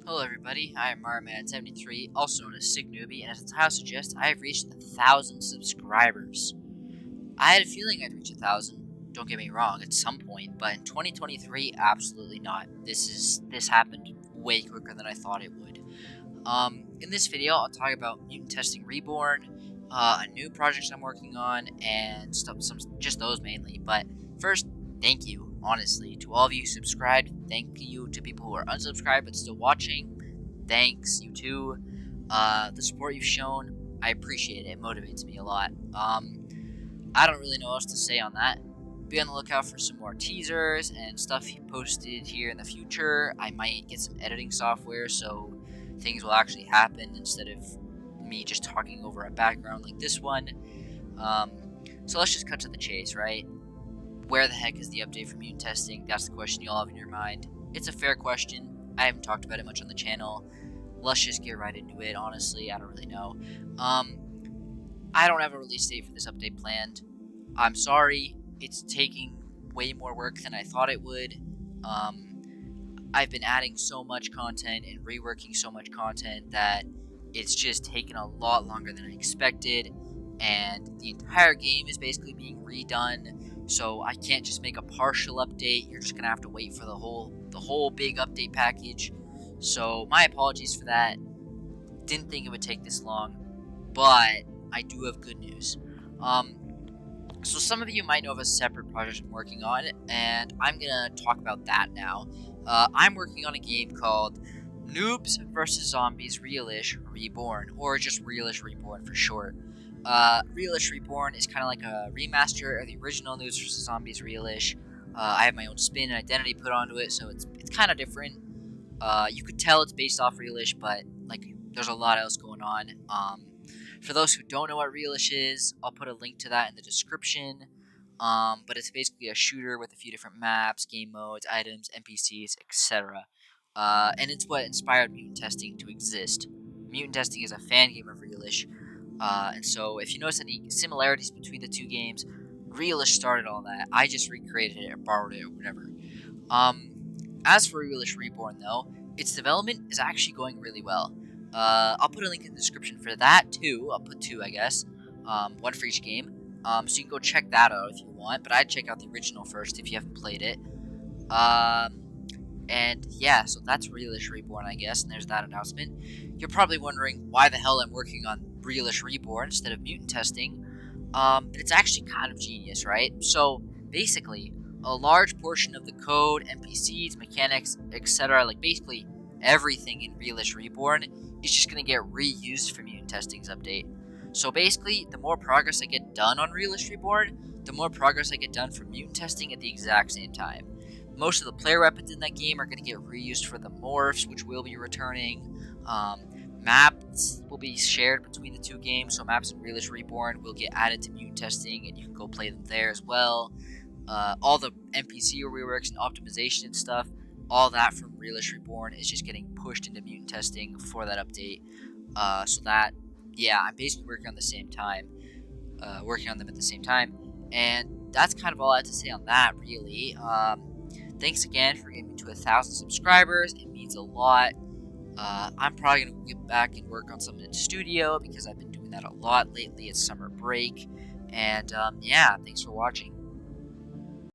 Hello everybody, I am Marman73, also known as Sick Newbie, and as the title suggests, I have reached 1,000 subscribers. I had a feeling I'd reach 1,000, don't get me wrong, at some point, but in 2023, absolutely not. This happened way quicker than I thought it would. In this video, I'll talk about Mutant Testing Reborn, a new project I'm working on, and just those mainly. But first, thank you, honestly, to all of you who subscribed. Thank you to people who are unsubscribed but still watching. Thanks, you too. The support you've shown, I appreciate it. It motivates me a lot. I don't really know what else to say on that. Be on the lookout for some more teasers and stuff posted here in the future. I might get some editing software so things will actually happen instead of me just talking over a background like this one. So let's just cut to the chase, right? Where the heck is the update for mutant testing? That's the question you all have in your mind. It's a fair question. I haven't talked about it much on the channel. Let's just get right into it. Honestly, I don't really know. I don't have a release date for this update planned. I'm sorry. It's taking way more work than I thought it would. I've been adding so much content and reworking so much content that it's just taken a lot longer than I expected, and the entire game is basically being redone, so I can't just make a partial update. You're just gonna have to wait for the whole big update package. So my apologies for that. Didn't think it would take this long, but I do have good news. So some of you might know of a separate project I'm working on, and I'm gonna talk about that now. I'm working on a game called Noobs vs. Zombies Realish Reborn, or just Realish Reborn for short. Realish Reborn is kind of like a remaster of the original Noobs vs. Zombies Realish. I have my own spin and identity put onto it, so it's kind of different. You could tell it's based off Realish, but like there's a lot else going on. For those who don't know what Realish is, I'll put a link to that in the description. But it's basically a shooter with a few different maps, game modes, items, NPCs, etc. And it's what inspired Mutant Testing to exist. Mutant Testing is a fan game of Realish, and so if you notice any similarities between the two games, Realish started all that. I just recreated it or borrowed it or whatever. As for Realish Reborn, though, its development is actually going really well. I'll put a link in the description for that too. I'll put two, I guess. One for each game. So you can go check that out if you want. But I'd check out the original first if you haven't played it. And yeah, so that's Realish Reborn, I guess. And there's that announcement. You're probably wondering why the hell I'm working on Realish Reborn instead of Mutant Testing. But it's actually kind of genius, right? So basically, a large portion of the code, NPCs, mechanics, etc., like basically everything in Realish Reborn is just going to get reused for Mutant Testing's update. So basically, the more progress I get done on Realish Reborn, the more progress I get done for Mutant Testing at the exact same time. Most of the player weapons in that game are going to get reused for the morphs, which will be returning. Maps will be shared between the two games, so maps in Realish Reborn will get added to Mutant Testing, and you can go play them there as well. All the NPC reworks and optimization and stuff, all that from Realish Reborn is just getting pushed into Mutant Testing for that update. So that, yeah, I'm basically working on them at the same time, and that's kind of all I have to say on that, really. Thanks again for getting me to 1,000 subscribers. It means a lot. I'm probably gonna get back and work on something in the studio because I've been doing that a lot lately. It's summer break, and yeah, thanks for watching.